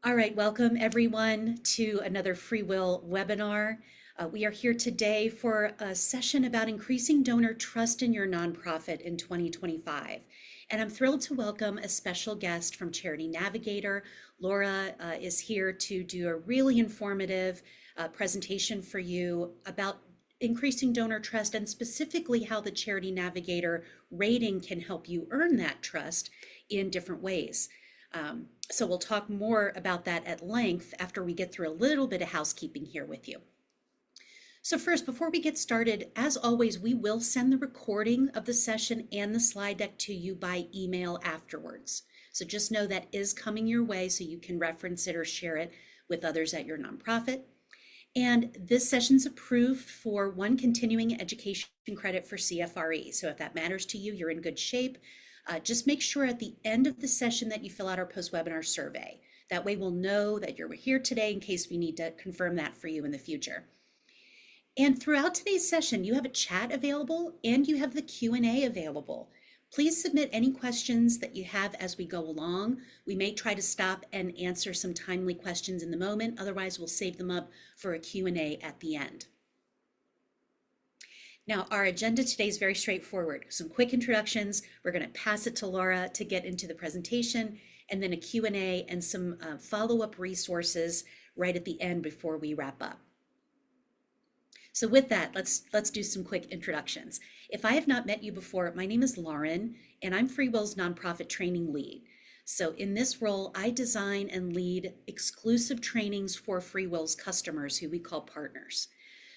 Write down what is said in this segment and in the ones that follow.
All right, welcome everyone to another FreeWill webinar. We are here today for a session about increasing donor trust in your nonprofit in 2025. And I'm thrilled to welcome a special guest from Charity Navigator. Laura is here to do a really informative presentation for you about increasing donor trust and specifically how the Charity Navigator rating can help you earn that trust in different ways. So we'll talk more about that at length after we get through a little bit of housekeeping here with you. So first, before we get started, as always, we will send the recording of the session and the slide deck to you by email afterwards. So just know that is coming your way so you can reference it or share it with others at your nonprofit. And this session's approved for one continuing education credit for CFRE. So if that matters to you, you're in good shape. Just make sure at the end of the session that you fill out our post-webinar survey. That way we'll know that you're here today in case we need to confirm that for you in the future. And throughout today's session, you have a chat available and you have the Q&A available. Please submit any questions that you have as we go along. We may try to stop and answer some timely questions in the moment. Otherwise, we'll save them up for a Q&A at the end. Now, our agenda today is very straightforward. Some quick introductions. We're going to pass it to Laura to get into the presentation, and then a Q&A and some follow-up resources right at the end before we wrap up. So with that, let's do some quick introductions. If I have not met you before, my name is Lauren, and I'm FreeWill's nonprofit training lead. So in this role, I design and lead exclusive trainings for FreeWill's customers, who we call partners.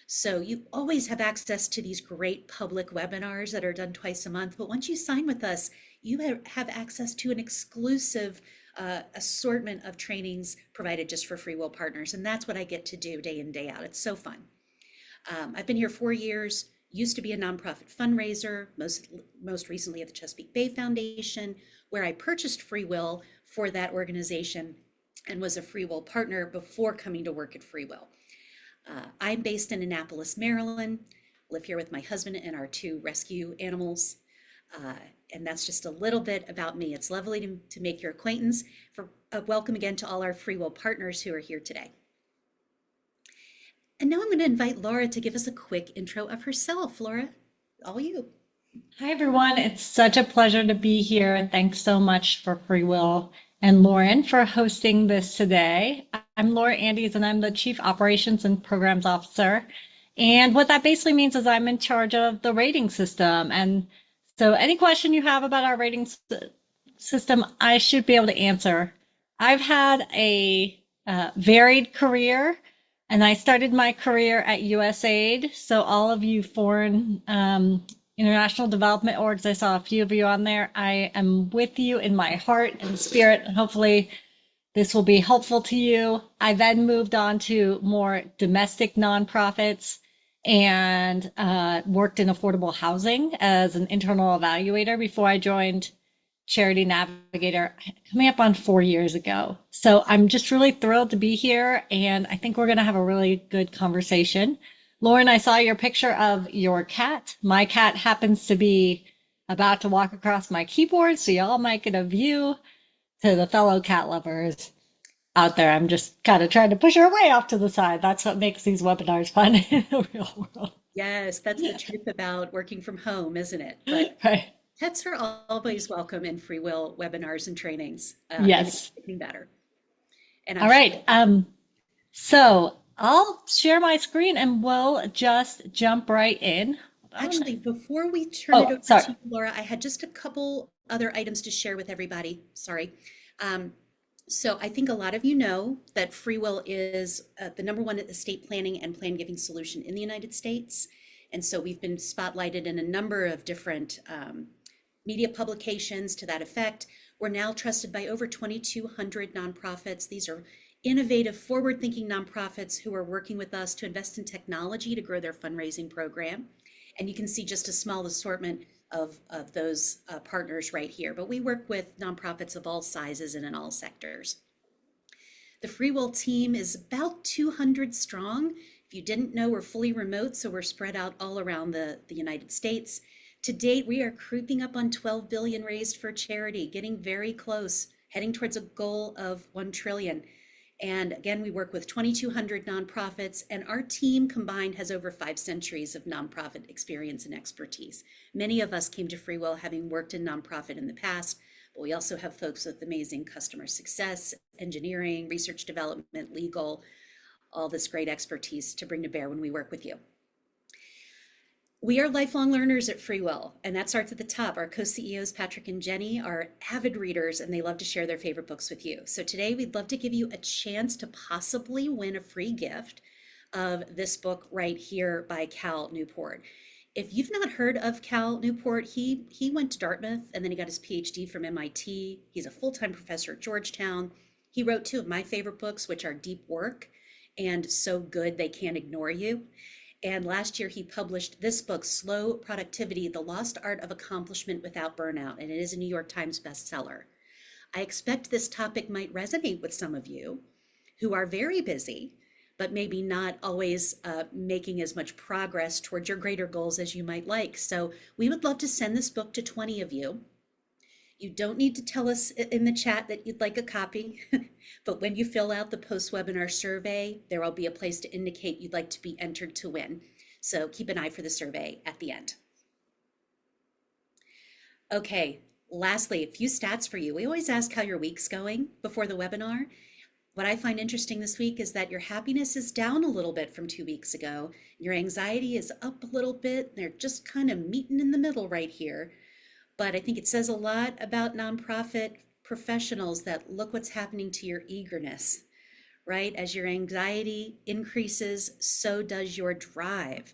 So you always have access to these great public webinars that are done twice a month, but once you sign with us, you have access to an exclusive assortment of trainings provided just for FreeWill partners, and that's what I get to do day in, day out. It's so fun. I've been here 4 years, used to be a nonprofit fundraiser, most recently at the Chesapeake Bay Foundation, where I purchased FreeWill for that organization and was a FreeWill partner before coming to work at FreeWill. I'm based in Annapolis, Maryland, live here with my husband and our 2 rescue animals. And that's just a little bit about me. It's lovely to make your acquaintance. Welcome again to all our FreeWill partners who are here today. And now I'm going to invite Laura to give us a quick intro of herself. Laura, all you. Hi, everyone. It's such a pleasure to be here. Thanks so much for FreeWill and Lauren for hosting this today. I'm Laura Andes, and I'm the Chief Operations and Programs Officer. And what that basically means is I'm in charge of the rating system. And so any question you have about our rating system, I should be able to answer. I've had a varied career, and I started my career at USAID. So all of you foreign international development orgs, I saw a few of you on there. I am with you in my heart and spirit, and hopefully this will be helpful to you. I then moved on to more domestic nonprofits and worked in affordable housing as an internal evaluator before I joined Charity Navigator coming up on 4 years ago. So I'm just really thrilled to be here, and I think we're going to have a really good conversation. Lauren, I saw your picture of your cat. My cat happens to be about to walk across my keyboard, so y'all might get a view to the fellow cat lovers out there. I'm just kind of trying to push her way off to the side. That's what makes these webinars fun in the real world. Yes, that's the truth about working from home, isn't it? But Right. pets are always welcome in FreeWill webinars and trainings, and it's Yes. getting better. And I'm All sure. right. So I'll share my screen and we'll just jump right in. Actually, before we turn it Oh, over sorry. to you, Laura, I had just a couple other items to share with everybody. Sorry. So I think a lot of you know that FreeWill is the #1 estate planning and plan giving solution in the United States. And so we've been spotlighted in a number of different media publications to that effect. We're now trusted by over 2,200 nonprofits. These are innovative, forward-thinking nonprofits who are working with us to invest in technology to grow their fundraising program. And you can see just a small assortment of those partners right here. But we work with nonprofits of all sizes and in all sectors. The FreeWill team is about 200 strong. If you didn't know, we're fully remote, so we're spread out all around the United States. To date, we are creeping up on 12 billion raised for charity, getting very close, heading towards a goal of 1 trillion. And again, we work with 2,200 nonprofits, and our team combined has over 5 centuries of nonprofit experience and expertise. Many of us came to FreeWill having worked in nonprofit in the past, but we also have folks with amazing customer success, engineering, research development, legal, all this great expertise to bring to bear when we work with you. We are lifelong learners at FreeWill, and that starts at the top. Our co-CEOs, Patrick and Jenny, are avid readers, and they love to share their favorite books with you. So today, we'd love to give you a chance to possibly win a free gift of this book right here by Cal Newport. If you've not heard of Cal Newport, he went to Dartmouth, and then he got his PhD from MIT. He's a full-time professor at Georgetown. He wrote two of my favorite books, which are Deep Work and So Good They Can't Ignore You. And last year, he published this book, Slow Productivity, The Lost Art of Accomplishment Without Burnout, and it is a New York Times bestseller. I expect this topic might resonate with some of you who are very busy, but maybe not always making as much progress towards your greater goals as you might like. So we would love to send this book to 20 of you. You don't need to tell us in the chat that you'd like a copy, but when you fill out the post-webinar survey, there will be a place to indicate you'd like to be entered to win. So keep an eye for the survey at the end. Okay, lastly, a few stats for you. We always ask how your week's going before the webinar. What I find interesting this week is that your happiness is down a little bit from 2 weeks ago. Your anxiety is up a little bit. They're just kind of meeting in the middle right here. But I think it says a lot about nonprofit professionals that look what's happening to your eagerness, right? As your anxiety increases, so does your drive.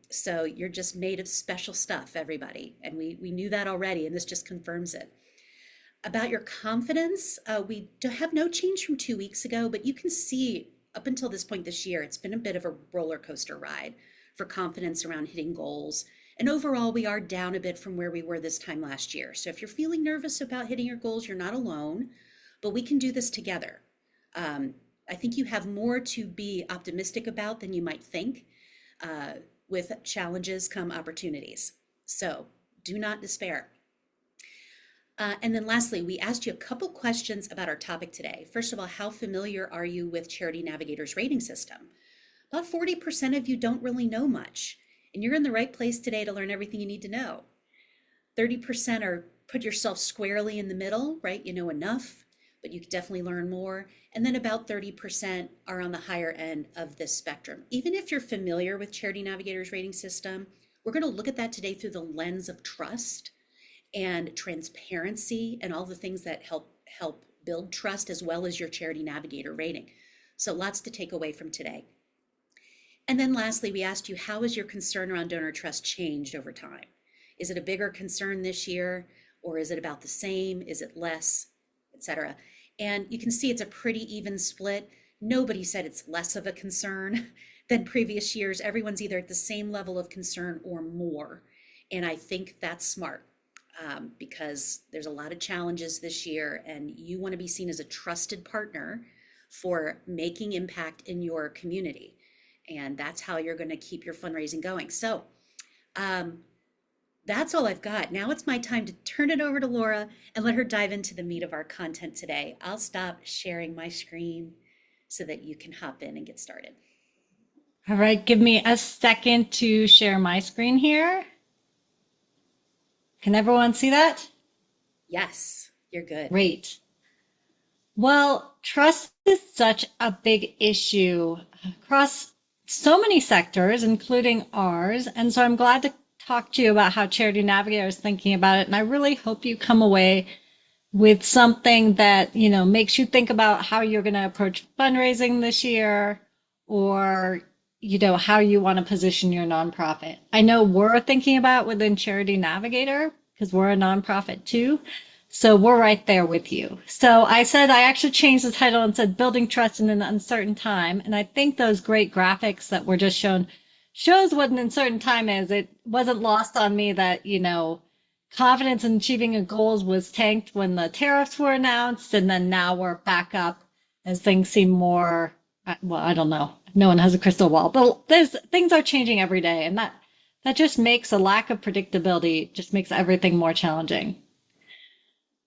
So you're just made of special stuff, everybody. And we knew that already, and this just confirms it. About your confidence, we have no change from 2 weeks ago, but you can see up until this point this year, it's been a bit of a roller coaster ride for confidence around hitting goals. And overall, we are down a bit from where we were this time last year. So if you're feeling nervous about hitting your goals, you're not alone, but we can do this together. I think you have more to be optimistic about than you might think. With challenges come opportunities. So do not despair. And then lastly, we asked you a couple questions about our topic today. First of all, how familiar are you with Charity Navigator's rating system? About 40% of you don't really know much. And you're in the right place today to learn everything you need to know. 30% are put yourself squarely in the middle, right? You know enough, but you could definitely learn more. And then about 30% are on the higher end of this spectrum. Even if you're familiar with Charity Navigator's rating system, we're going to look at that today through the lens of trust and transparency and all the things that help build trust, as well as your Charity Navigator rating. So lots to take away from today. And then lastly, we asked you, how has your concern around donor trust changed over time? Is it a bigger concern this year, or is it about the same? Is it less, etc.? And you can see it's a pretty even split. Nobody said it's less of a concern than previous years. Everyone's either at the same level of concern or more. And I think that's smart because there's a lot of challenges this year, and you want to be seen as a trusted partner for making impact in your community. And that's how you're going to keep your fundraising going. So that's all I've got. Now it's my time to turn it over to Laura and let her dive into the meat of our content today. I'll stop sharing my screen so that you can hop in and get started. All right, give me a second to share my screen here. Can everyone see that? Yes, you're good. Great. Well, trust is such a big issue across so many sectors, including ours. And so I'm glad to talk to you about how Charity Navigator is thinking about it. And I really hope you come away with something that, makes you think about how you're going to approach fundraising this year, or, how you want to position your nonprofit. I know we're thinking about within Charity Navigator, because we're a nonprofit too. So we're right there with you. So I actually changed the title and said Building Trust in an Uncertain Time. And I think those great graphics that were just shown shows what an uncertain time is. It wasn't lost on me that, confidence in achieving goals was tanked when the tariffs were announced. And then now we're back up as things seem more, well, I don't know. No one has a crystal ball, but things are changing every day. And that just makes a lack of predictability, just makes everything more challenging.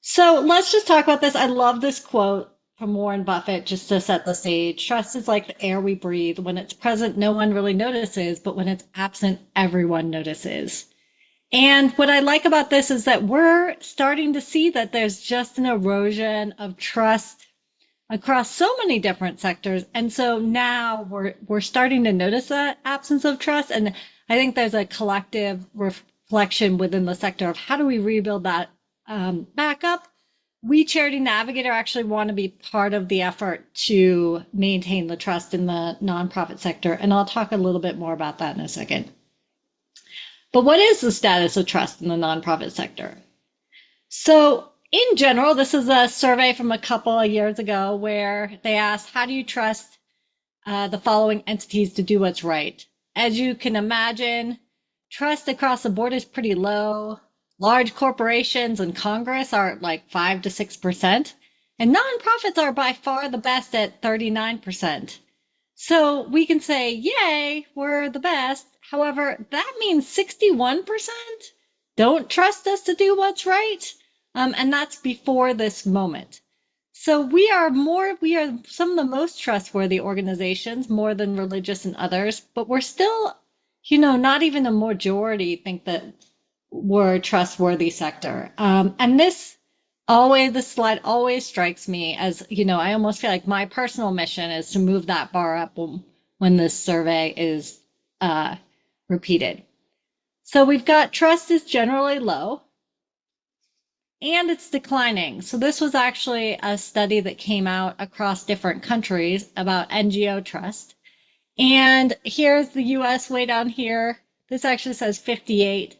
So let's just talk about this. I love this quote from Warren Buffett, just to set the stage. Trust is like the air we breathe. When it's present, no one really notices, but when it's absent, everyone notices. And what I like about this is that we're starting to see that there's just an erosion of trust across so many different sectors. And so now we're starting to notice that absence of trust. And I think there's a collective reflection within the sector of how do we rebuild that back up. We, Charity Navigator, actually want to be part of the effort to maintain the trust in the nonprofit sector. And I'll talk a little bit more about that in a second. But what is the status of trust in the nonprofit sector? So, in general, this is a survey from a couple of years ago where they asked, how do you trust the following entities to do what's right? As you can imagine, trust across the board is pretty low. Large corporations and Congress are at like 5 to 6%, and nonprofits are by far the best at 39%. So we can say, yay, we're the best. However, that means 61% don't trust us to do what's right. And that's before this moment. So we are some of the most trustworthy organizations, more than religious and others, but we're still, not even a majority think that we're a trustworthy sector. And this slide always strikes me as, I almost feel like my personal mission is to move that bar up when this survey is repeated. So we've got trust is generally low and it's declining. So this was actually a study that came out across different countries about NGO trust. And here's the US way down here. This actually says 58,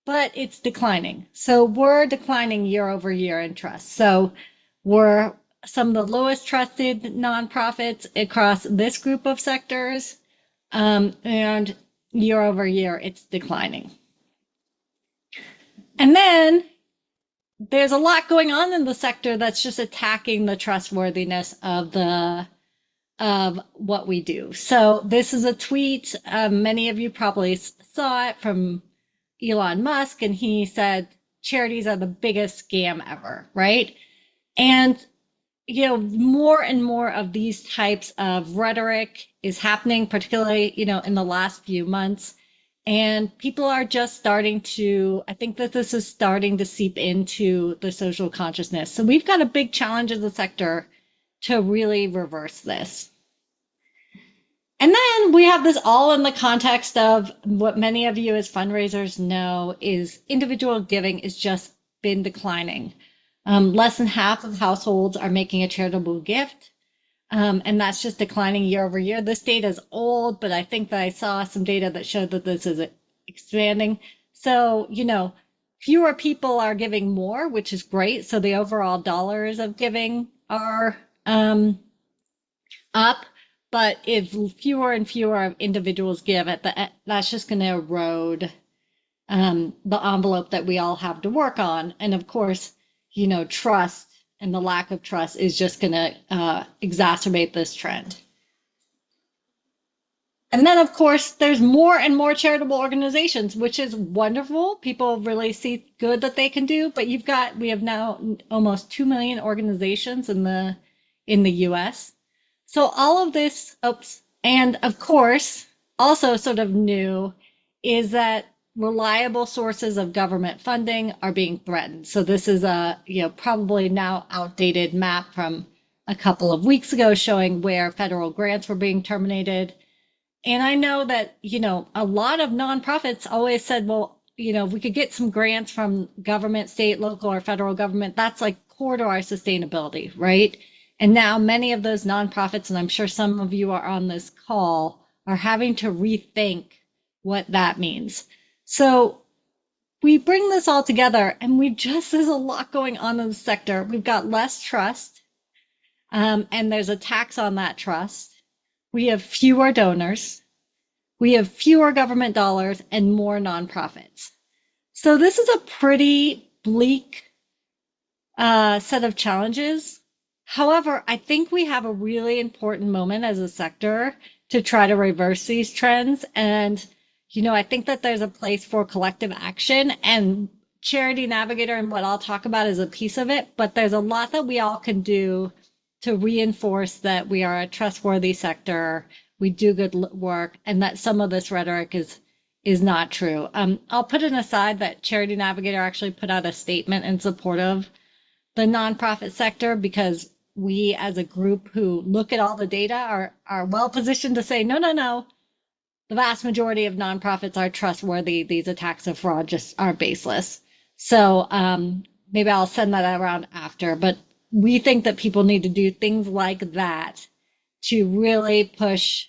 but it's declining. So we're declining year over year in trust. So we're some of the lowest trusted nonprofits across this group of sectors. And year over year, it's declining. And then there's a lot going on in the sector that's just attacking the trustworthiness of what we do. So this is a tweet. Many of you probably saw it from Elon Musk, and he said charities are the biggest scam ever, right? And more and more of these types of rhetoric is happening, particularly, in the last few months. And people are just starting to, I think that this is starting to seep into the social consciousness. So we've got a big challenge as a sector to really reverse this. And then we have this all in the context of what many of you as fundraisers know is individual giving has just been declining. Less than half of households are making a charitable gift, and that's just declining year over year. This data is old, but I think that I saw some data that showed that this is expanding. So, fewer people are giving more, which is great. So the overall dollars of giving are up. But if fewer and fewer individuals give, that's just going to erode the envelope that we all have to work on. And of course, trust and the lack of trust is just going to exacerbate this trend. And then, of course, there's more and more charitable organizations, which is wonderful. People really see good that they can do. But we have now almost 2 million organizations in the U.S. So all of this, and of course, also sort of new is that reliable sources of government funding are being threatened. So this is a, probably now outdated map from a couple of weeks ago showing where federal grants were being terminated. And I know that, a lot of nonprofits always said, well, if we could get some grants from government, state, local, or federal government, that's like core to our sustainability, right? And now many of those nonprofits, and I'm sure some of you are on this call, are having to rethink what that means. So we bring this all together and there's a lot going on in the sector. We've got less trust, and there's a tax on that trust. We have fewer donors. We have fewer government dollars and more nonprofits. So this is a pretty bleak set of challenges. However, I think we have a really important moment as a sector to try to reverse these trends. And, I think that there's a place for collective action, and Charity Navigator and what I'll talk about is a piece of it, but there's a lot that we all can do to reinforce that we are a trustworthy sector, we do good work, and that some of this rhetoric is not true. I'll put it aside that Charity Navigator actually put out a statement in support of the nonprofit sector because we as a group who look at all the data are well positioned to say, no, no, no, the vast majority of nonprofits are trustworthy. These attacks of fraud just are baseless. So maybe I'll send that around after, but we think that people need to do things like that to really push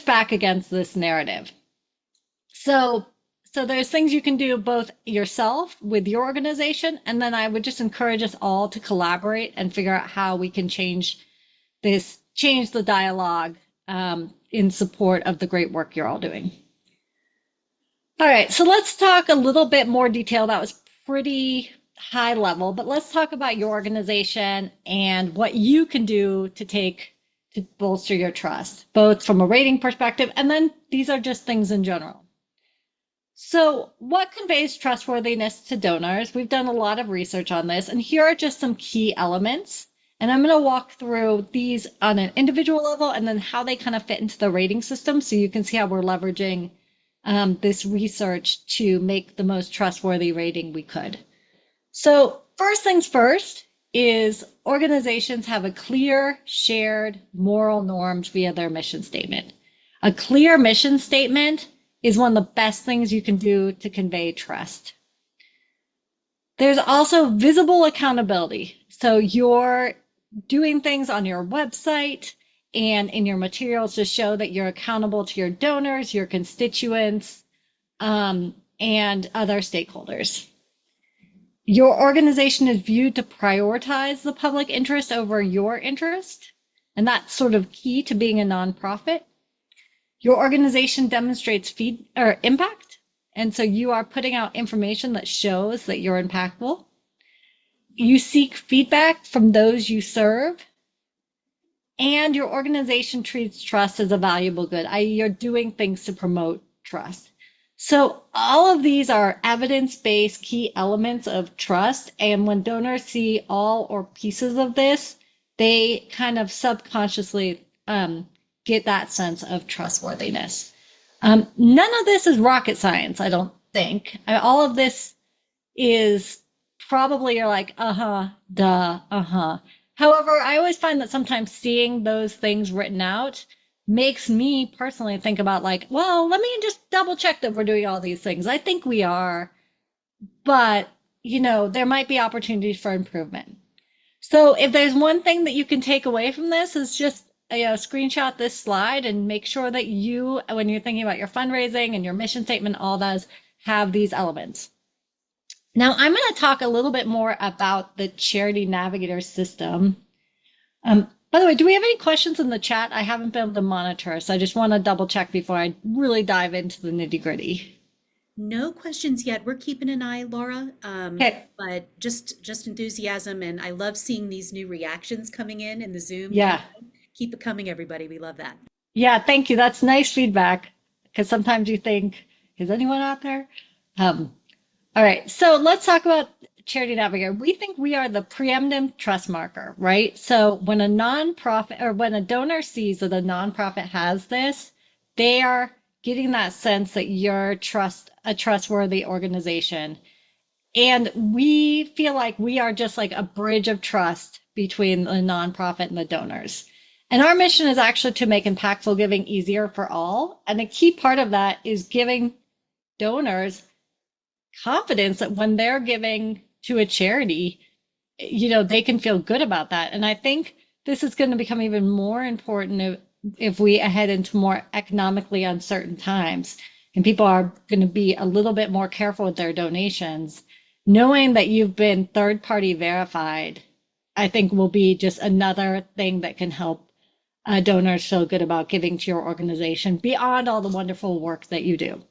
back against this narrative. So there's things you can do both yourself with your organization, and then I would just encourage us all to collaborate and figure out how we can change the dialogue in support of the great work you're all doing. All right, so let's talk a little bit more detail. That was pretty high level, but let's talk about your organization and what you can do to bolster your trust, both from a rating perspective, and then these are just things in general. So, what conveys trustworthiness to donors? We've done a lot of research on this, and here are just some key elements. And I'm going to walk through these on an individual level and then how they kind of fit into the rating system so you can see how we're leveraging this research to make the most trustworthy rating we could. So, first things first is organizations have a clear, shared moral norms via their mission statement. A clear mission statement is one of the best things you can do to convey trust. There's also visible accountability. So you're doing things on your website and in your materials to show that you're accountable to your donors, your constituents, and other stakeholders. Your organization is viewed to prioritize the public interest over your interest, and that's sort of key to being a nonprofit. Your organization demonstrates impact, and so you are putting out information that shows that you're impactful. You seek feedback from those you serve, and your organization treats trust as a valuable good, i.e., you're doing things to promote trust. So all of these are evidence-based key elements of trust, and when donors see all or pieces of this, they kind of subconsciously get that sense of trustworthiness. None of this is rocket science, I don't think. All of this is probably you're like, duh, However, I always find that sometimes seeing those things written out makes me personally think about like, well, let me just double check that we're doing all these things. I think we are, but there might be opportunities for improvement. So if there's one thing that you can take away from this is just screenshot this slide and make sure that you, when you're thinking about your fundraising and your mission statement, all those have these elements. Now I'm going to talk a little bit more about the Charity Navigator system. By the way, do we have any questions in the chat? I haven't been able to monitor, so I just want to double check before I really dive into the nitty gritty. No questions yet. We're keeping an eye, Laura. Okay. But just enthusiasm, and I love seeing these new reactions coming in the Zoom. Yeah. Keep it coming, everybody. We love that. Yeah, thank you. That's nice feedback because sometimes you think, is anyone out there? All right, so let's talk about Charity Navigator. We think we are the preeminent trust marker, right? So when a nonprofit or when a donor sees that a nonprofit has this, they are getting that sense that you're a trustworthy organization. And we feel like we are just like a bridge of trust between the nonprofit and the donors. And our mission is actually to make impactful giving easier for all. And a key part of that is giving donors confidence that when they're giving to a charity, they can feel good about that. And I think this is going to become even more important if we head into more economically uncertain times and people are going to be a little bit more careful with their donations. Knowing that you've been third-party verified, I think will be just another thing that can help donors feel good about giving to your organization beyond all the wonderful work that you do.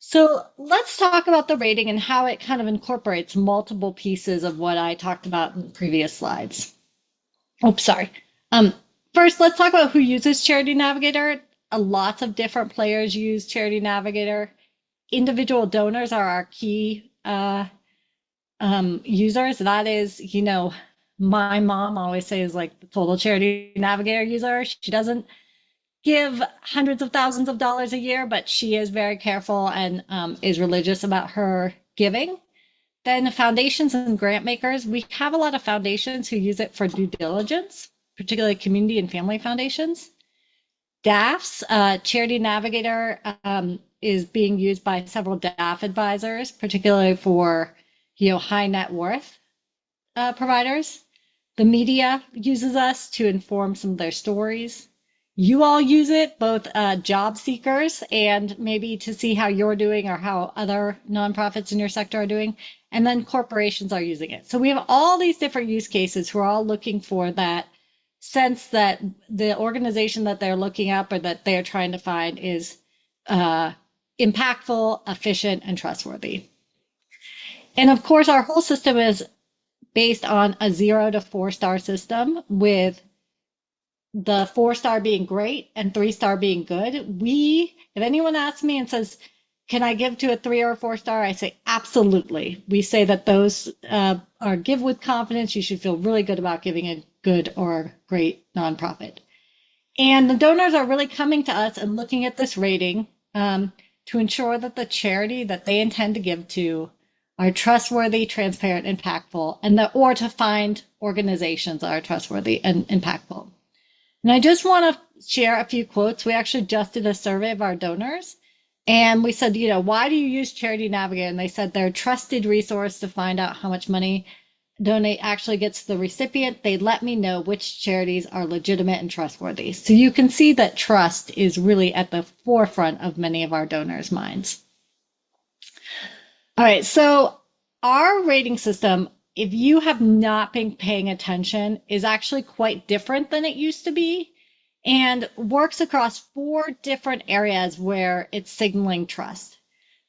So let's talk about the rating and how it kind of incorporates multiple pieces of what I talked about in the previous slides. Oops, sorry. First, let's talk about who uses Charity Navigator. Lots of different players use Charity Navigator. Individual donors are our key users. That is, my mom always says, like the total Charity Navigator user. She doesn't give hundreds of thousands of dollars a year, but she is very careful and is religious about her giving. Then foundations and grant makers, we have a lot of foundations who use it for due diligence, particularly community and family foundations. DAFs, Charity Navigator, is being used by several DAF advisors, particularly for high net worth providers. The media uses us to inform some of their stories. You all use it, both job seekers and maybe to see how you're doing or how other nonprofits in your sector are doing. And then corporations are using it. So we have all these different use cases who are all looking for that sense that the organization that they're looking up or that they're trying to find is impactful, efficient, and trustworthy. And of course, our whole system is based on a 0 to 4-star system, with the 4-star being great and 3-star being good. If anyone asks me and says, can I give to a 3 or a 4-star? I say, absolutely. We say that those are give with confidence. You should feel really good about giving a good or great nonprofit. And the donors are really coming to us and looking at this rating to ensure that the charity that they intend to give to are trustworthy, transparent, impactful, or to find organizations that are trustworthy and impactful. And I just want to share a few quotes. We actually just did a survey of our donors, and we said, why do you use Charity Navigator? And they said they're a trusted resource to find out how much money donate actually gets to the recipient. They let me know which charities are legitimate and trustworthy. So you can see that trust is really at the forefront of many of our donors' minds. All right, so our rating system, if you have not been paying attention, is actually quite different than it used to be and works across 4 different areas where it's signaling trust.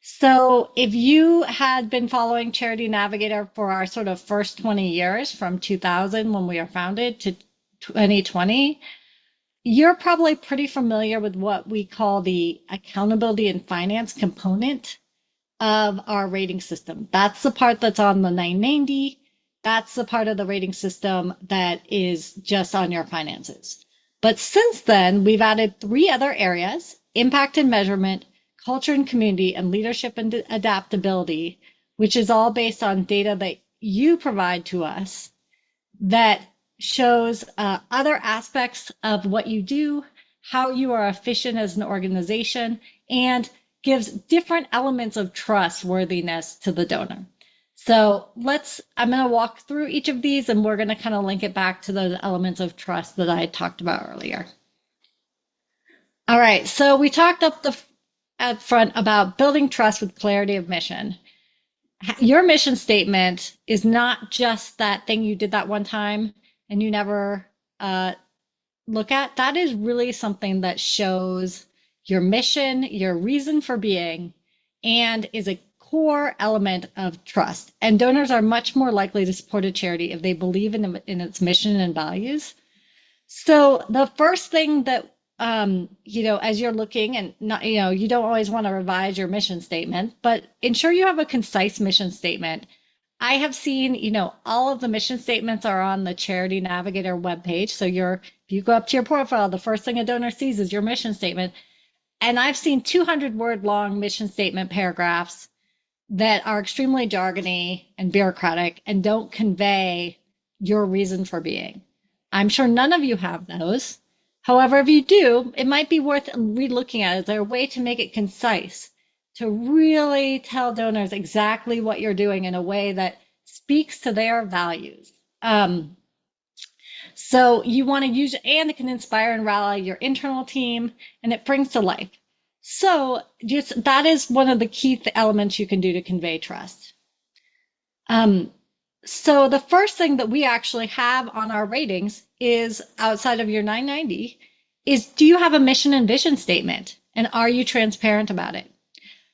So if you had been following Charity Navigator for our sort of first 20 years, from 2000 when we were founded to 2020, you're probably pretty familiar with what we call the accountability and finance component of our rating system. That's the part that's on the 990. That's the part of the rating system that is just on your finances. But since then, we've added 3 other areas: impact and measurement, culture and community, and leadership and adaptability, which is all based on data that you provide to us that shows other aspects of what you do, how you are efficient as an organization, and gives different elements of trustworthiness to the donor. So I'm going to walk through each of these, and we're going to kind of link it back to those elements of trust that I talked about earlier. All right, so we talked up front about building trust with clarity of mission. Your mission statement is not just that thing you did that one time and you never look at. That is really something that shows your mission, your reason for being, and is a core element of trust. And donors are much more likely to support a charity if they believe in its mission and values. So the first thing that as you're looking, and not, you don't always want to revise your mission statement, but ensure you have a concise mission statement. I have seen, all of the mission statements are on the Charity Navigator webpage. So if you go up to your profile, the first thing a donor sees is your mission statement. And I've seen 200-word long mission statement paragraphs that are extremely jargony and bureaucratic and don't convey your reason for being. I'm sure none of you have those. However, if you do, it might be worth re-looking at. Is there a way to make it concise, to really tell donors exactly what you're doing in a way that speaks to their values? So you want to use, and it can inspire and rally your internal team, and it brings to life. So that is one of the key elements you can do to convey trust. So the first thing that we actually have on our ratings is, outside of your 990, is, do you have a mission and vision statement? And are you transparent about it?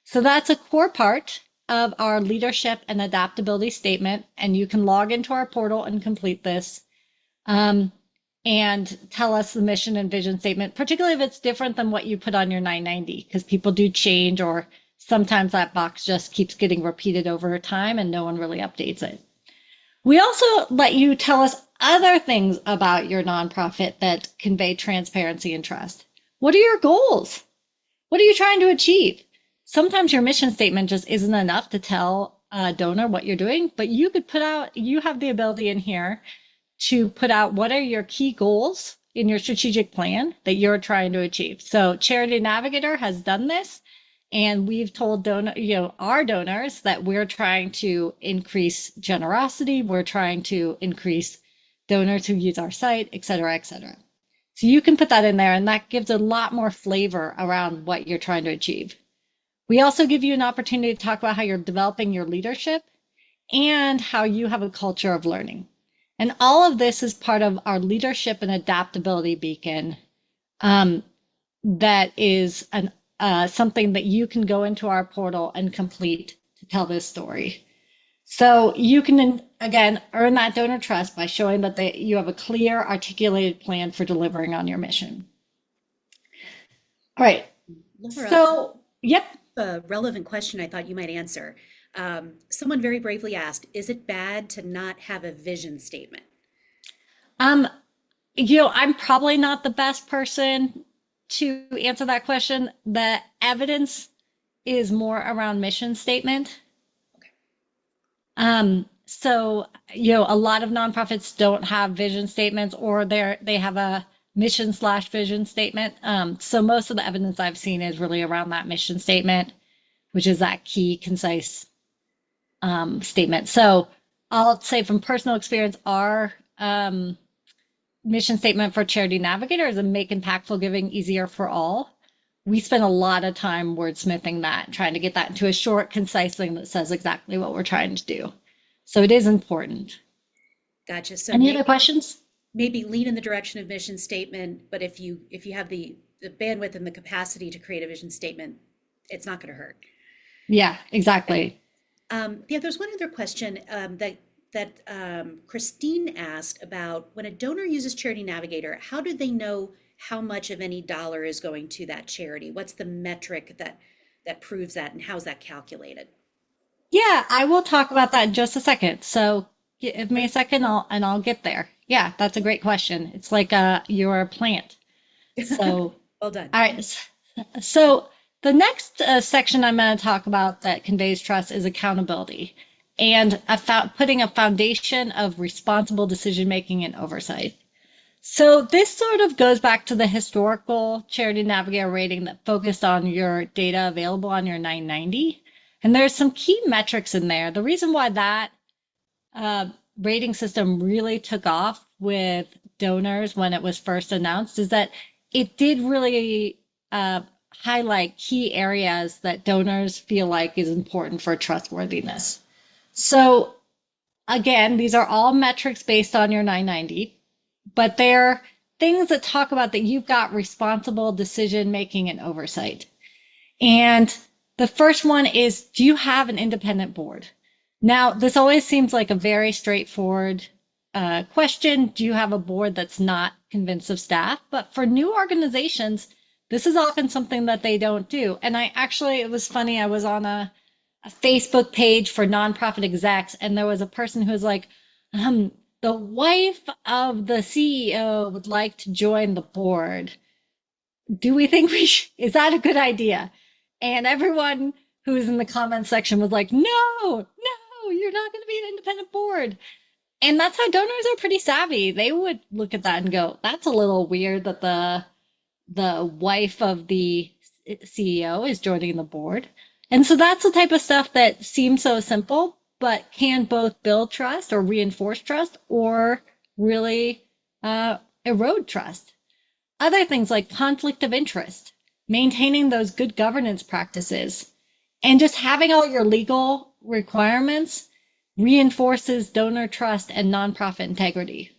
So that's a core part of our leadership and adaptability statement. And you can log into our portal and complete this and tell us the mission and vision statement, particularly if it's different than what you put on your 990, because people do change, or sometimes that box just keeps getting repeated over time and no one really updates it. We also let you tell us other things about your nonprofit that convey transparency and trust. What are your goals? What are you trying to achieve? Sometimes your mission statement just isn't enough to tell a donor what you're doing, but you have the ability in here to put out what are your key goals in your strategic plan that you're trying to achieve. So Charity Navigator has done this, and we've told our donors that we're trying to increase generosity, we're trying to increase donors who use our site, et cetera, et cetera. So you can put that in there, and that gives a lot more flavor around what you're trying to achieve. We also give you an opportunity to talk about how you're developing your leadership and how you have a culture of learning. And all of this is part of our leadership and adaptability beacon um, that is something that you can go into our portal and complete to tell this story. So you can, again, earn that donor trust by showing that you have a clear, articulated plan for delivering on your mission. All right. Laura, So, yep. a relevant question I thought you might answer. Someone very bravely asked, is it bad to not have a vision statement? Um, I'm probably not the best person to answer that question. The evidence is more around mission statement. Okay. So, a lot of nonprofits don't have vision statements, or they have a mission/vision statement. So most of the evidence I've seen is really around that mission statement, which is that key, concise statement. So I'll say from personal experience, our mission statement for Charity Navigator is to make impactful giving easier for all. We spend a lot of time wordsmithing that, trying to get that into a short, concise thing that says exactly what we're trying to do. So it is important. Gotcha. So Any other questions? maybe lean in the direction of mission statement, but if you have the bandwidth and the capacity to create a vision statement, it's not going to hurt. Yeah, exactly. Yeah, there's one other question that Christine asked about when a donor uses Charity Navigator, how do they know how much of any dollar is going to that charity? What's the metric that proves that, and how's that calculated? Yeah, I will talk about that in just a second. So give me a second, I'll get there. Yeah, that's a great question. It's like you're a plant. So, Well done. all right. So the next section I'm going to talk about that conveys trust is accountability and putting a foundation of responsible decision making and oversight. So this sort of goes back to the historical Charity Navigator rating that focused on your data available on your 990. And there's some key metrics in there. The reason why that uh, rating system really took off with donors when it was first announced is that it did really highlight key areas that donors feel like is important for trustworthiness. So again, these are all metrics based on your 990, but they're things that talk about that you've got responsible decision making and oversight. And the first one is, do you have an independent board? Now, this always seems like a very straightforward question. Do you have a board that's not convinced of staff? But for new organizations, this is often something that they don't do. And it was funny, I was on a Facebook page for nonprofit execs, and there was a person who was like, the wife of the CEO would like to join the board. Do we think is that a good idea? And everyone who was in the comment section was like, no, you're not going to be an independent board. And that's how donors are pretty savvy. They would look at that and go, that's a little weird that the wife of the CEO is joining the board. And so that's the type of stuff that seems so simple, but can both build trust or reinforce trust or really erode trust. Other things like conflict of interest, maintaining those good governance practices, and just having all your legal requirements reinforces donor trust and nonprofit integrity.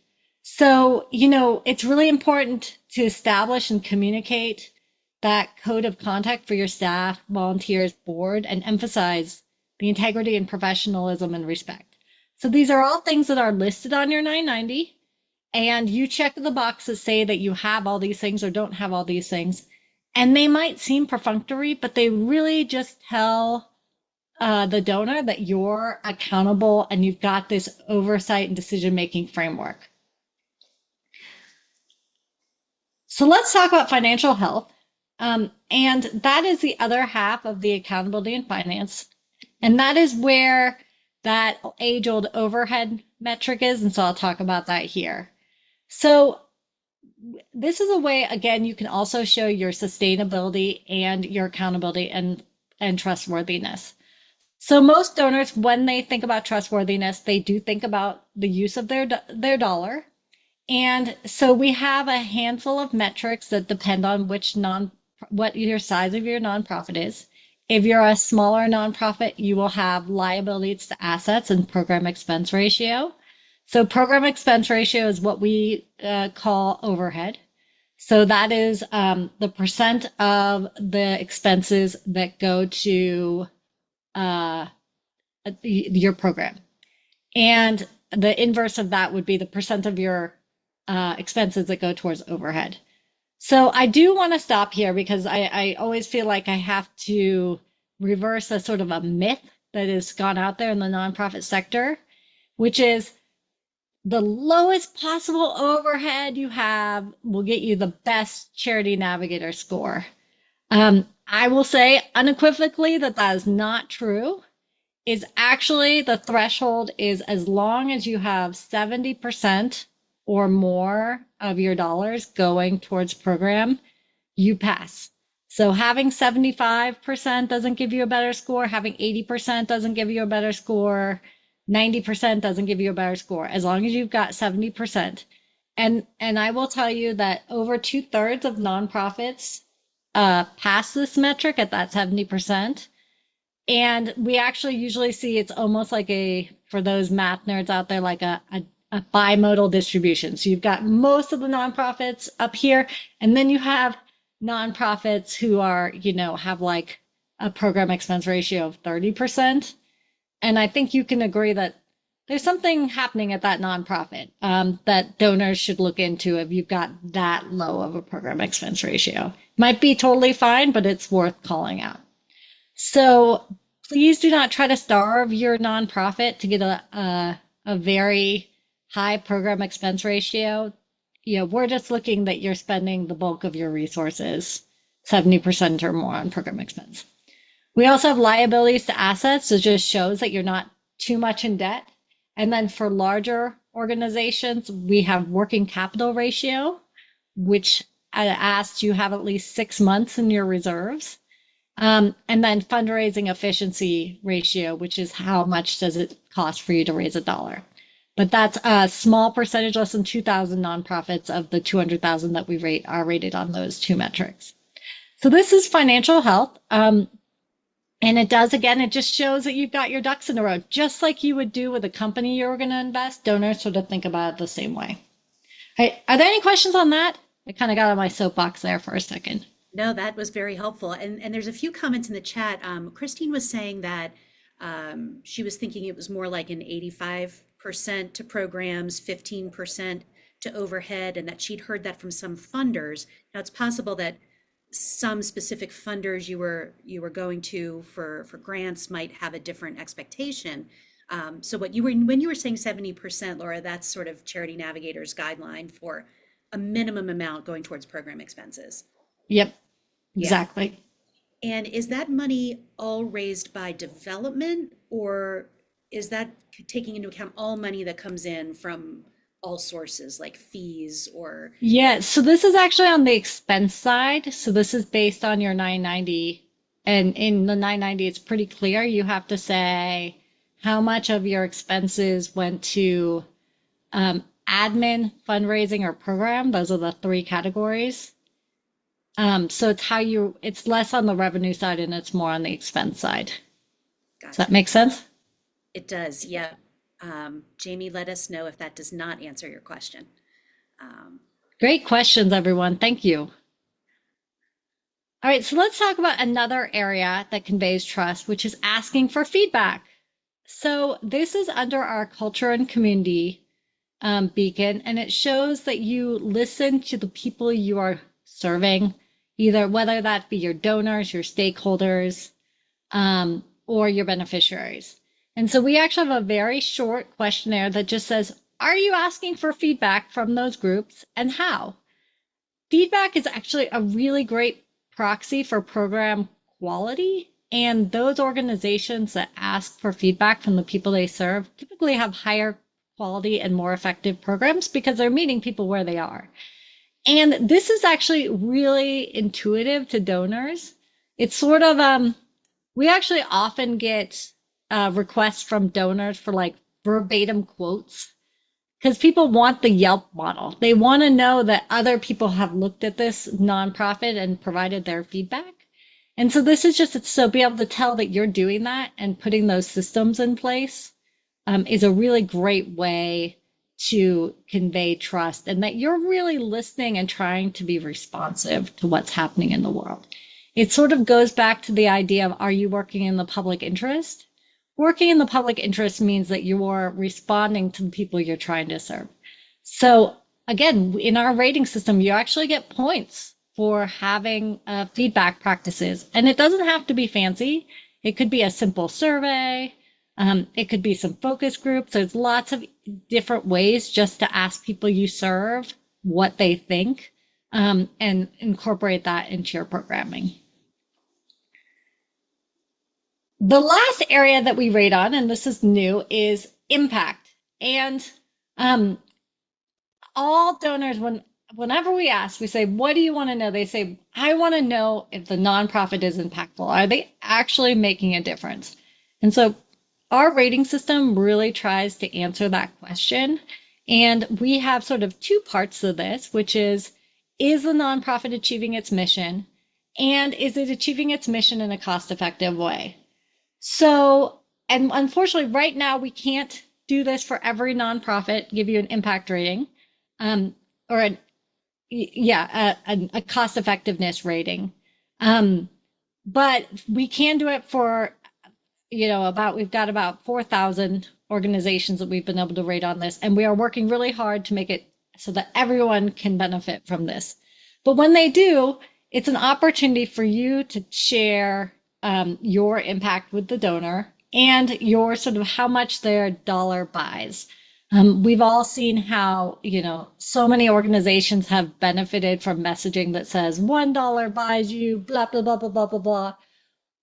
So, it's really important to establish and communicate that code of conduct for your staff, volunteers, board, and emphasize the integrity and professionalism and respect. So these are all things that are listed on your 990, and you check the boxes say that you have all these things or don't have all these things. And they might seem perfunctory, but they really just tell the donor that you're accountable and you've got this oversight and decision-making framework. So let's talk about financial health. And that is the other half of the accountability in finance. And that is where that age-old overhead metric is. And so I'll talk about that here. So this is a way, again, you can also show your sustainability and your accountability and trustworthiness. So most donors, when they think about trustworthiness, they do think about the use of their dollar. And so we have a handful of metrics that depend on what your size of your nonprofit is. If you're a smaller nonprofit, you will have liabilities to assets and program expense ratio. So program expense ratio is what we call overhead. So that is the percent of the expenses that go to uh, your program. And the inverse of that would be the percent of your expenses that go towards overhead. So I do want to stop here because I always feel like I have to reverse a sort of a myth that has gone out there in the nonprofit sector, which is the lowest possible overhead you have will get you the best Charity Navigator score. I will say unequivocally that that is not true. Is actually the threshold is as long as you have 70% or more of your dollars going towards program, you pass. So having 75% doesn't give you a better score, having 80% doesn't give you a better score, 90% doesn't give you a better score, as long as you've got 70%. And I will tell you that over 2/3 of nonprofits pass this metric at that 70%. And we actually usually see it's almost like for those math nerds out there, like a bimodal distribution. So you've got most of the nonprofits up here, and then you have nonprofits who are, have like a program expense ratio of 30%. And I think you can agree that there's something happening at that nonprofit that donors should look into if you've got that low of a program expense ratio. Might be totally fine, but it's worth calling out. So please do not try to starve your nonprofit to get a very high program expense ratio. We're just looking that you're spending the bulk of your resources, 70% or more on program expense. We also have liabilities to assets, so it just shows that you're not too much in debt. And then for larger organizations, we have working capital ratio, which asks you have at least 6 months in your reserves. And then fundraising efficiency ratio, which is how much does it cost for you to raise $1. But that's a small percentage, less than 2,000 nonprofits of the 200,000 that we rate are rated on those two metrics. So this is financial health. And it just shows that you've got your ducks in a row, just like you would do with a company you're going to invest. Donors sort of think about it the same way. Hey, are there any questions on that? I kind of got on my soapbox there for a second. No, that was very helpful. And there's a few comments in the chat. Christine was saying that she was thinking it was more like an 85% to programs, 15% to overhead, and that she'd heard that from some funders. Now it's possible that some specific funders you were going to for grants might have a different expectation. So when you were saying 70%, Laura, that's sort of Charity Navigator's guideline for a minimum amount going towards program expenses. Yep, Yeah. exactly. And is that money all raised by development, or is that taking into account all money that comes in from all sources like fees or? Yeah, so this is actually on the expense side. So this is based on your 990. And in the 990, it's pretty clear. You have to say how much of your expenses went to admin, fundraising, or program. Those are the three categories. So it's less on the revenue side and it's more on the expense side. Does that Gotcha. make sense? It does, yeah. Jamie, let us know if that does not answer your question. Great questions, everyone. Thank you. All right, so let's talk about another area that conveys trust, which is asking for feedback. So this is under our culture and community beacon, and it shows that you listen to the people you are serving, whether that be your donors, your stakeholders, or your beneficiaries. And so we actually have a very short questionnaire that just says, are you asking for feedback from those groups and how? Feedback is actually a really great proxy for program quality. And those organizations that ask for feedback from the people they serve typically have higher quality and more effective programs because they're meeting people where they are. And this is actually really intuitive to donors. It's sort of, we actually often get requests from donors for like verbatim quotes because people want the Yelp model. They want to know that other people have looked at this nonprofit and provided their feedback. And so this is just so be able to tell that you're doing that and putting those systems in place is a really great way to convey trust and that you're really listening and trying to be responsive to what's happening in the world. It sort of goes back to the idea of, are you working in the public interest? Working in the public interest means that you are responding to the people you're trying to serve. So again, in our rating system, you actually get points for having feedback practices. And it doesn't have to be fancy. It could be a simple survey. It could be some focus groups. There's lots of different ways just to ask people you serve what they think and incorporate that into your programming. The last area that we rate on, and this is new, is impact. And all donors, whenever we ask, we say, what do you want to know? They say, I want to know if the nonprofit is impactful. Are they actually making a difference? And so our rating system really tries to answer that question. And we have sort of two parts of this, which is the nonprofit achieving its mission? And is it achieving its mission in a cost-effective way? So, and unfortunately, right now, we can't do this for every nonprofit, give you an impact rating, or a cost effectiveness rating. But we can do it for, we've got about 4,000 organizations that we've been able to rate on this, and we are working really hard to make it so that everyone can benefit from this. But when they do, it's an opportunity for you to share your impact with the donor and your sort of how much their dollar buys. We've all seen how, so many organizations have benefited from messaging that says $1 buys you, blah, blah, blah, blah, blah, blah, blah.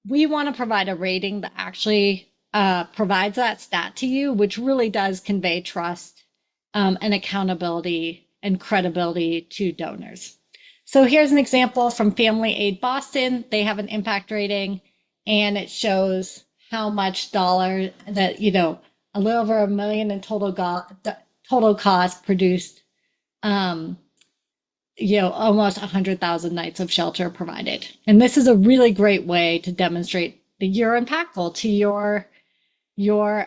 We want to provide a rating that actually provides that stat to you, which really does convey trust and accountability and credibility to donors. So here's an example from Family Aid Boston. They have an impact rating, and it shows how much dollar that, a little over $1 million in total cost produced, almost 100,000 nights of shelter provided. And this is a really great way to demonstrate that you're impactful to your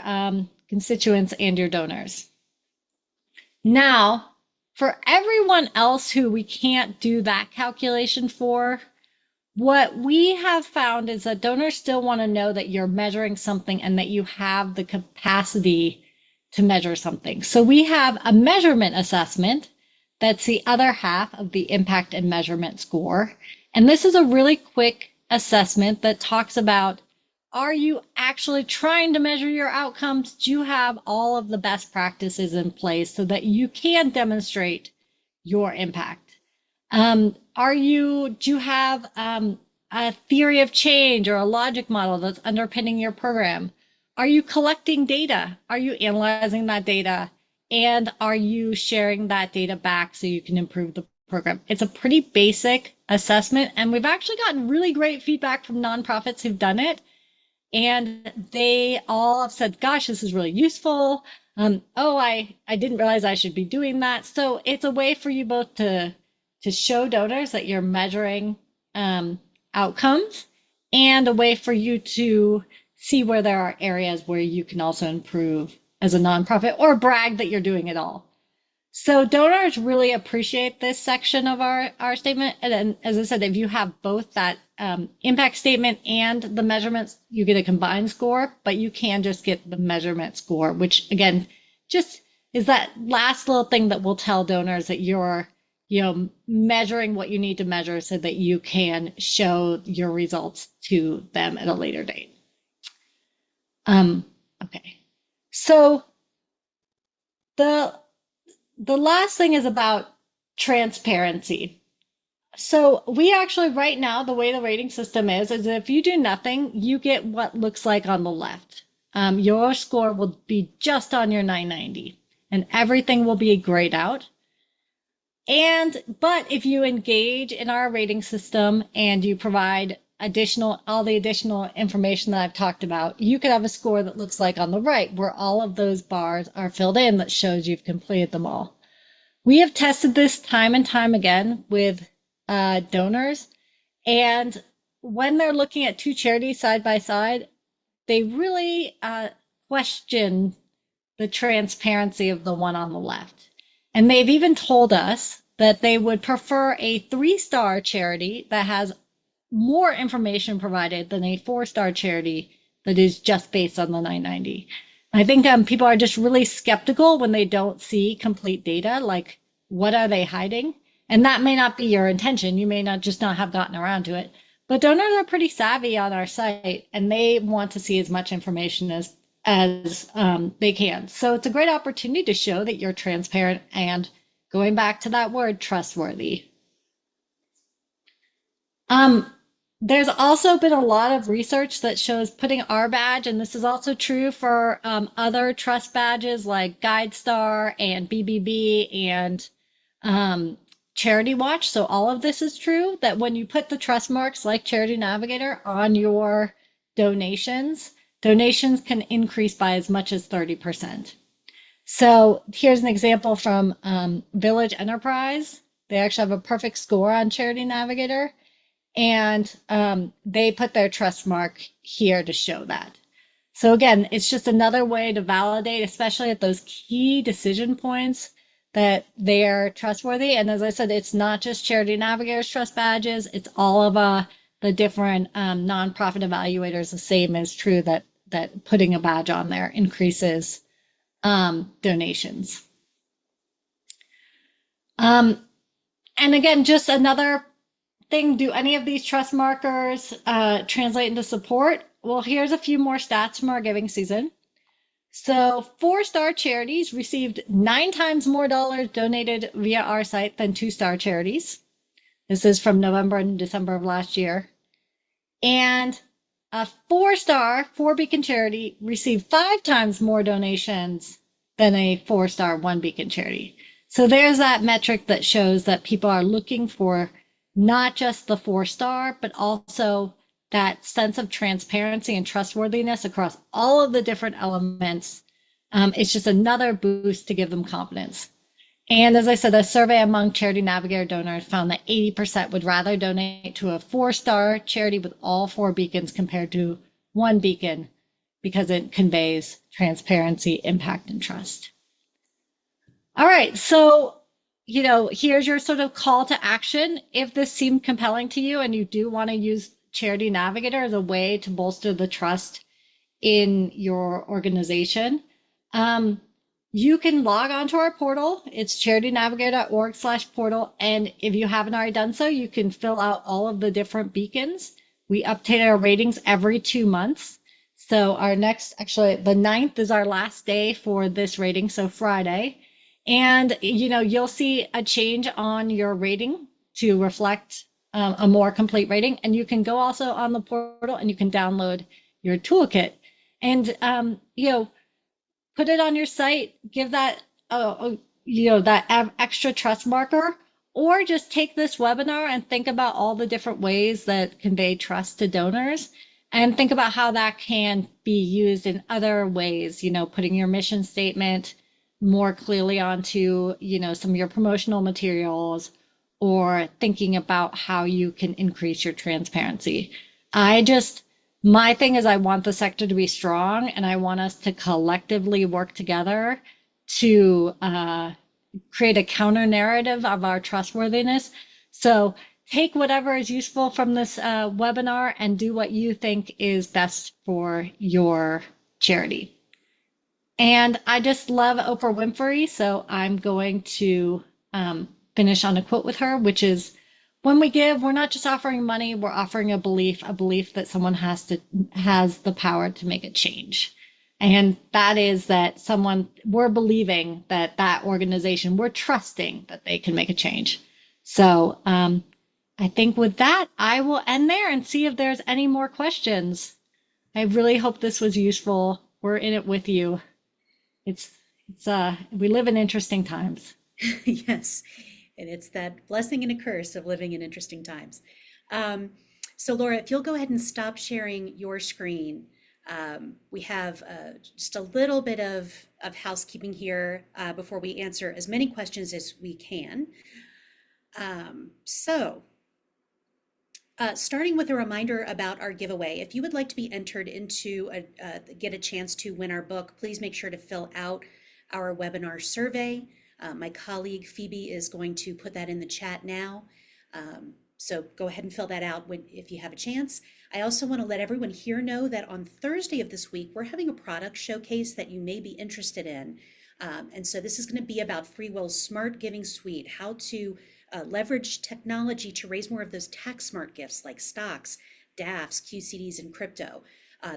constituents and your donors. Now, for everyone else who we can't do that calculation for, what we have found is that donors still want to know that you're measuring something and that you have the capacity to measure something. So we have a measurement assessment that's the other half of the impact and measurement score. And this is a really quick assessment that talks about, are you actually trying to measure your outcomes? Do you have all of the best practices in place so that you can demonstrate your impact? Do you have a theory of change or a logic model that's underpinning your program? Are you collecting data? Are you analyzing that data? And are you sharing that data back so you can improve the program? It's a pretty basic assessment, and we've actually gotten really great feedback from nonprofits who've done it. And they all have said, gosh, this is really useful. I didn't realize I should be doing that. So it's a way for you both to show donors that you're measuring outcomes and a way for you to see where there are areas where you can also improve as a nonprofit or brag that you're doing it all. So donors really appreciate this section of our statement. And then, as I said, if you have both that impact statement and the measurements, you get a combined score, but you can just get the measurement score, which again, just is that last little thing that will tell donors that you're measuring what you need to measure so that you can show your results to them at a later date. Um, okay. So the the last thing is about transparency. So we actually, right now, the way the rating system is if you do nothing, you get what looks like on the left. Your score will be just on your 990, and everything will be grayed out. But if you engage in our rating system and you provide all the additional information that I've talked about, you could have a score that looks like on the right, where all of those bars are filled in that shows you've completed them all. We have tested this time and time again with donors, and when they're looking at two charities side by side, they really question the transparency of the one on the left. And they've even told us that they would prefer a 3-star charity that has more information provided than a 4-star charity that is just based on the 990. I think people are just really skeptical when they don't see complete data, like what are they hiding? And that may not be your intention. You may not just not have gotten around to it. But donors are pretty savvy on our site, and they want to see as much information as they can. So it's a great opportunity to show that you're transparent and, going back to that word, trustworthy. Um, there's also been a lot of research that shows putting our badge, and this is also true for other trust badges like GuideStar and BBB and Charity Watch. So all of this is true, that when you put the trust marks like Charity Navigator on your donations, donations can increase by as much as 30%. So here's an example from Village Enterprise. They actually have a perfect score on Charity Navigator, and they put their trust mark here to show that. So again, it's just another way to validate, especially at those key decision points, that they are trustworthy. And as I said, it's not just Charity Navigator's trust badges, it's all of the different nonprofit evaluators. The same is true, that putting a badge on there increases donations. And again, just another thing, do any of these trust markers translate into support? Well, here's a few more stats from our giving season. So 4-star charities received 9 times more dollars donated via our site than 2-star charities. This is from November and December of last year. And a 4-star, 4-beacon charity received 5 times more donations than a 4-star, 1-beacon charity. So there's that metric that shows that people are looking for not just the 4-star, but also that sense of transparency and trustworthiness across all of the different elements. It's just another boost to give them confidence. And as I said, a survey among Charity Navigator donors found that 80% would rather donate to a 4-star charity with all 4 beacons compared to 1 beacon, because it conveys transparency, impact, and trust. All right, so here's your sort of call to action. If this seemed compelling to you and you do want to use Charity Navigator as a way to bolster the trust in your organization, you can log onto our portal. It's charitynavigator.org/portal. And if you haven't already done so, you can fill out all of the different beacons. We update our ratings every 2 months. So actually, the 9th is our last day for this rating, so Friday. And, you'll see a change on your rating to reflect a more complete rating. And you can go also on the portal and you can download your toolkit. And, put it on your site, give that, that extra trust marker, or just take this webinar and think about all the different ways that convey trust to donors, and think about how that can be used in other ways, putting your mission statement more clearly onto, some of your promotional materials, or thinking about how you can increase your transparency. My thing is, I want the sector to be strong, and I want us to collectively work together to create a counter narrative of our trustworthiness. So take whatever is useful from this webinar and do what you think is best for your charity. And I just love Oprah Winfrey, so I'm going to finish on a quote with her, which is, when we give, we're not just offering money, we're offering a belief that someone has the power to make a change. And that is that we're believing that that organization, we're trusting that they can make a change. So I think with that, I will end there and see if there's any more questions. I really hope this was useful. We're in it with you. It's we live in interesting times. Yes, and it's that blessing and a curse of living in interesting times. Um, so, Laura, if you'll go ahead and stop sharing your screen, we have just a little bit of housekeeping here before we answer as many questions as we can. So, starting with a reminder about our giveaway. If you would like to be entered into get a chance to win our book, please make sure to fill out our webinar survey. My colleague Phoebe is going to put that in the chat now. So go ahead and fill that out if you have a chance. I also want to let everyone here know that on Thursday of this week, we're having a product showcase that you may be interested in. And so this is going to be about FreeWill's Smart Giving Suite, how to leverage technology to raise more of those tax smart gifts like stocks, DAFs, QCDs, and crypto.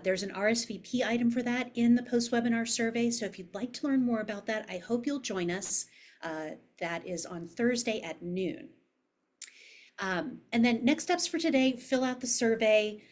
There's an RSVP item for that in the post-webinar survey. So if you'd like to learn more about that, I hope you'll join us. That is on Thursday at noon. And then next steps for today, fill out the survey.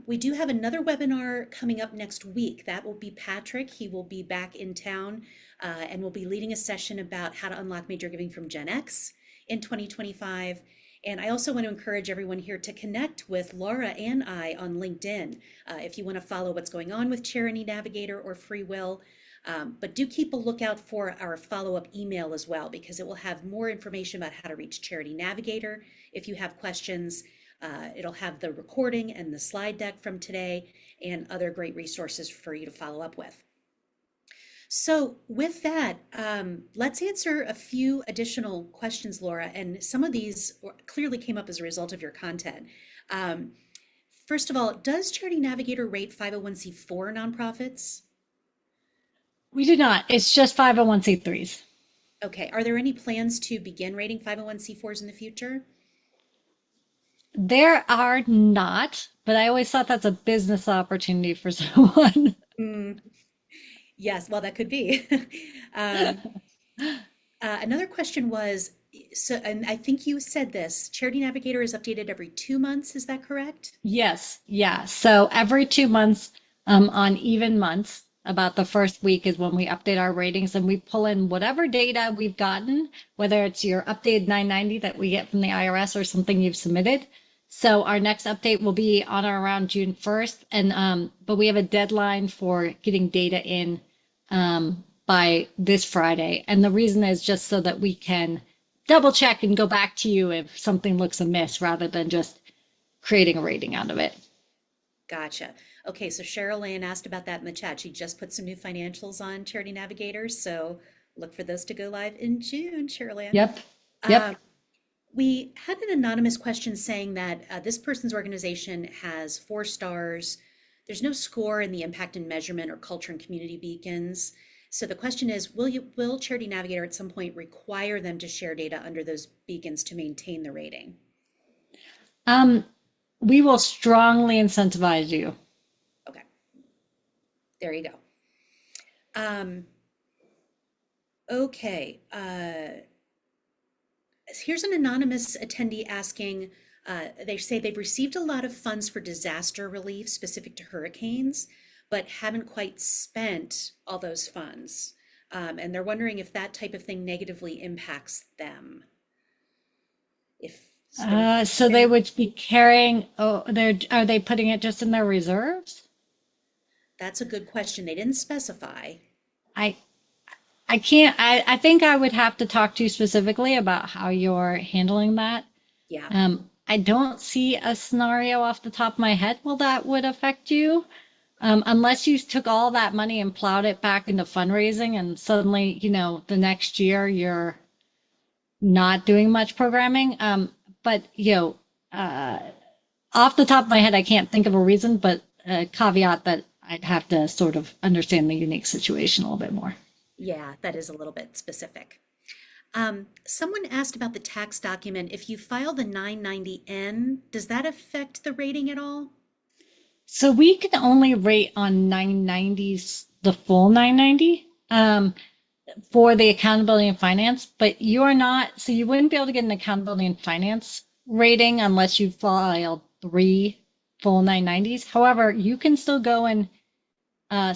We do have another webinar coming up next week. That will be Patrick. He will be back in town and will be leading a session about how to unlock major giving from Gen X in 2025. And I also want to encourage everyone here to connect with Laura and I on LinkedIn if you want to follow what's going on with Charity Navigator or FreeWill. But do keep a lookout for our follow-up email as well, because it will have more information about how to reach Charity Navigator. If you have questions, it'll have the recording and the slide deck from today and other great resources for you to follow up with. So with that, let's answer a few additional questions, Laura, and some of these clearly came up as a result of your content. First of all, does Charity Navigator rate 501c4 nonprofits? We do not. It's just 501c3s. Okay, are there any plans to begin rating 501c4s in the future? There are not, but I always thought that's a business opportunity for someone. Mm, yes, well, that could be. um, Another question was, so, and I think you said this, Charity Navigator is updated every 2 months, is that correct? Yes, yeah. So every 2 months, on even months, about the first week is when we update our ratings and we pull in whatever data we've gotten, whether it's your updated 990 that we get from the IRS or something you've submitted. So our next update will be on or around June 1st, and but we have a deadline for getting data in by this Friday. And the reason is just so that we can double check and go back to you if something looks amiss rather than just creating a rating out of it. Gotcha. Okay, so Cheryl Ann asked about that in the chat. She just put some new financials on Charity Navigator, so look for those to go live in June, Cheryl Ann. Yep. Um, Yep. we had an anonymous question saying that this person's organization has 4 stars. There's no score in the impact and measurement or culture and community beacons. So the question is, will Charity Navigator at some point require them to share data under those beacons to maintain the rating? Um, we will strongly incentivize you. Okay, there you go. Um, okay, here's an anonymous attendee asking, they say they've received a lot of funds for disaster relief specific to hurricanes, but haven't quite spent all those funds. And they're wondering if that type of thing negatively impacts them. If so, So they would be carrying, oh, are they putting it just in their reserves? that's a good question. They didn't specify. I I can't, I think I would have to talk to you specifically about how you're handling that. Yeah. I don't see a scenario off the top of my head where that would affect you. Unless you took all that money and plowed it back into fundraising and suddenly, the next year you're not doing much programming. But, off the top of my head, I can't think of a reason, but a caveat that I'd have to sort of understand the unique situation a little bit more. Yeah, that is a little bit specific. Someone asked about the tax document. If you file the 990N, does that affect the rating at all? So we can only rate on 990s, the full 990, for the accountability and finance, but you are not, so you wouldn't be able to get an accountability and finance rating unless you filed three full 990s. However, you can still go and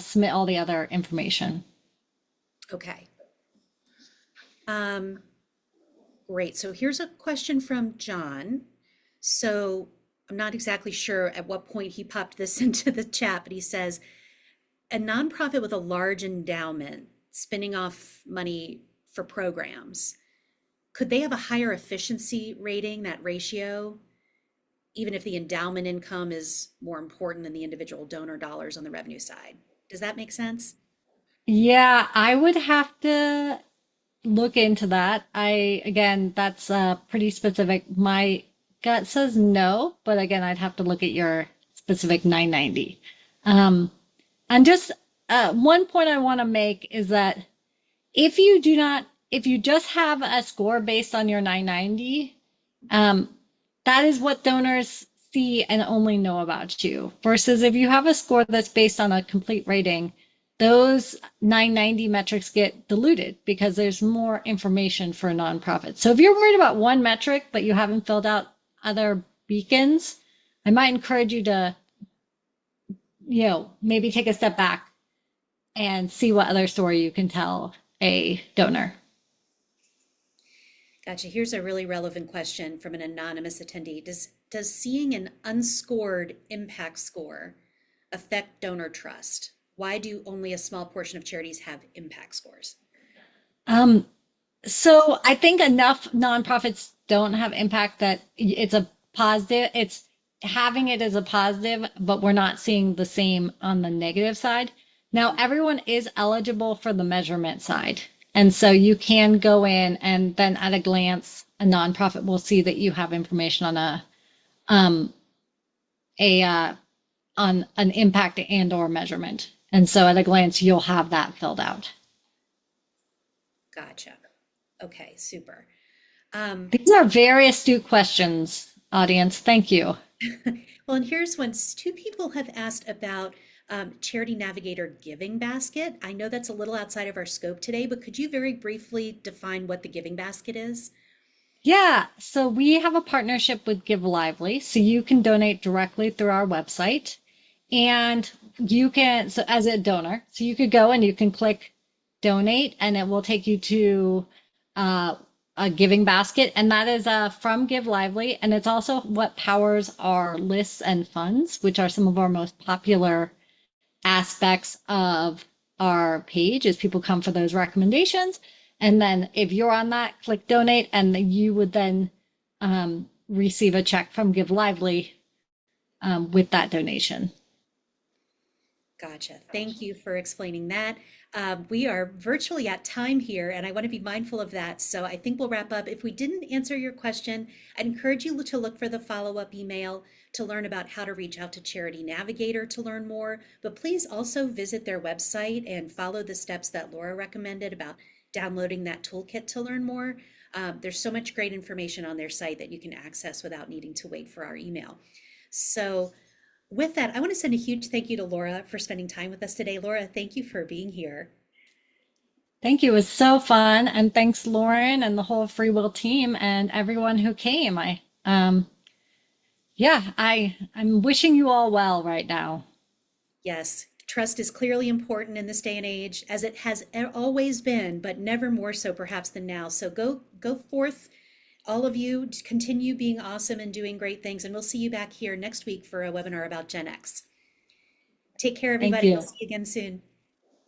submit all the other information. Okay. Um, Great. So here's a question from John. So I'm not exactly sure at what point he popped this into the chat, but he says, a nonprofit with a large endowment spinning off money for programs, could they have a higher efficiency rating, that ratio, even if the endowment income is more important than the individual donor dollars on the revenue side? Does that make sense? Yeah, I would have to look into that. Again, that's pretty specific. My gut says no, but again, I'd have to look at your specific 990. Um, and just one point I want to make is that if you just have a score based on your 990, um, that is what donors see and only know about you. Versus if you have a score that's based on a complete rating, those 990 metrics get diluted because there's more information for a nonprofit. So if you're worried about one metric, but you haven't filled out other beacons, I might encourage you to, maybe take a step back and see what other story you can tell a donor. Gotcha. Here's a really relevant question from an anonymous attendee. Does seeing an unscored impact score affect donor trust? Why do only a small portion of charities have impact scores? Um, So I think enough nonprofits don't have impact that it's a positive. It's having it as a positive, but we're not seeing the same on the negative side. Now, everyone is eligible for the measurement side. And so you can go in and then at a glance, a nonprofit will see that you have information on um, a on an impact and or measurement. And so at a glance, you'll have that filled out. Gotcha. Okay, super. Um, These are very astute questions, audience. Thank you. well, and here's one. Two people have asked about Charity Navigator Giving Basket. I know that's a little outside of our scope today, but could you very briefly define what the Giving Basket is? Yeah, so we have a partnership with Give Lively, so you can donate directly through our website. And you can, so as a donor, so you could go and you can click donate, and it will take you to uh, a giving basket. And that is from Give Lively. And it's also what powers our lists and funds, which are some of our most popular aspects of our page as people come for those recommendations. And then if you're on that, click donate, and you would then receive a check from Give Lively with that donation. Gotcha. Thank you for explaining that. We are virtually at time here, and I want to be mindful of that. So I think we'll wrap up. If we didn't answer your question, I'd encourage you to look for the follow-up email to learn about how to reach out to Charity Navigator to learn more. But please also visit their website and follow the steps that Laura recommended about downloading that toolkit to learn more. There's so much great information on their site that you can access without needing to wait for our email. So with that, I want to send a huge thank you to Laura for spending time with us today. Laura, thank you for being here. Thank you. It was so fun. And thanks, Lauren, and the whole FreeWill team and everyone who came. I'm wishing you all well right now. Yes, trust is clearly important in this day and age, as it has always been, but never more so perhaps than now. So go forth, all of you, continue being awesome and doing great things, and we'll see you back here next week for a webinar about Gen X. Take care, Thank everybody. We'll you. see you again soon.